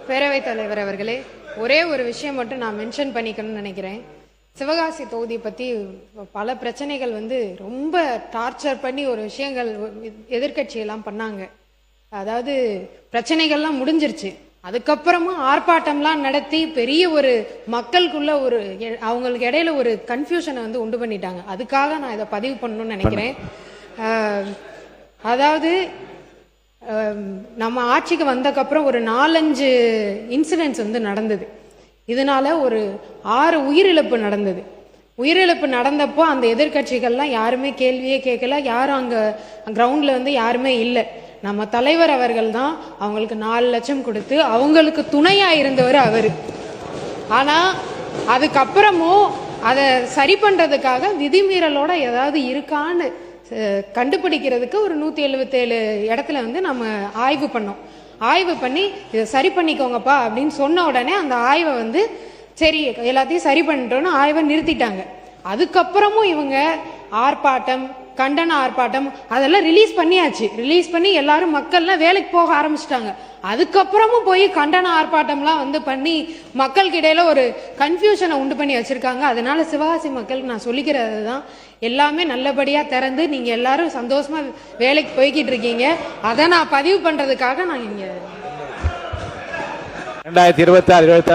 பேரவைத் தலைவர் அவர்களே, ஒரே ஒரு விஷயம் மட்டும் நான் மென்ஷன் பண்ணிக்கணும்னு நினைக்கிறேன். சிவகாசி தொகுதி பற்றி பல பிரச்சனைகள் ரொம்ப டார்ச்சர் பண்ணி ஒரு விஷயங்கள் எதிர்கட்சியெல்லாம் பண்ணாங்க. அதாவது பிரச்சனைகள்லாம் முடிஞ்சிருச்சு, அதுக்கப்புறமா ஆர்ப்பாட்டம்லாம் நடத்தி பெரிய ஒரு மக்களுக்குள்ள ஒரு அவங்களுக்கு இடையில ஒரு கன்ஃபியூஷனை உண்டு பண்ணிட்டாங்க. அதுக்காக நான் இதை பதிவு பண்ணணும்னு நினைக்கிறேன். அதாவது நம்ம ஆட்சிக்கு வந்தக்கப்புறம் ஒரு 4-5 இன்சிடென்ட்ஸ் நடந்தது. இதனால ஒரு 6 உயிரிழப்பு நடந்தது. உயிரிழப்பு நடந்தப்போ அந்த எதிர்கட்சிகள்லாம் யாருமே கேள்வியே கேட்கல, யாரும் அங்க கிரவுண்ட்ல யாருமே இல்லை. நம்ம தலைவர் அவர்கள் தான் அவங்களுக்கு 4 லட்சம் கொடுத்து அவங்களுக்கு துணையா இருந்தவர் அவரு. ஆனா அதுக்கப்புறமும் அதை சரி பண்றதுக்காக விதிமீறலோட ஏதாவது இருக்கான்னு கண்டுபிடிக்கிறதுக்கு ஒரு 177 இடத்துல நம்ம ஆய்வு பண்ணோம். ஆய்வு பண்ணி இதை சரி பண்ணிக்கோங்கப்பா அப்படின்னு சொன்ன உடனே அந்த ஆய்வை சரி எல்லாத்தையும் சரி பண்ணிட்டோன்னு ஆய்வை நிறுத்திட்டாங்க. அதுக்கப்புறமும் இவங்க ஆர்ப்பாட்டம், கண்டன ஆர்ப்பாட்டம் அதெல்லாம் ரிலீஸ் பண்ணியாச்சு. ரிலீஸ் பண்ணி எல்லாரும் மக்கள்லாம் வேலைக்கு போக ஆரம்பிச்சிட்டாங்க. அதுக்கப்புறமும் போய் கண்டன ஆர்ப்பாட்டம்லாம் பண்ணி மக்களுக்கு இடையில ஒரு கன்ஃபியூஷனை உண்டு பண்ணி வச்சிருக்காங்க. அதனால சிவகாசி மக்களுக்கு நான் சொல்லிக்கிறது தான், எல்லாமே நல்லபடியா திறந்து நீங்க எல்லாரும் சந்தோஷமா வேலைக்கு போய்கிட்டு இருக்கீங்க. அதை நான் பதிவு பண்றதுக்காக நான் இங்க 2026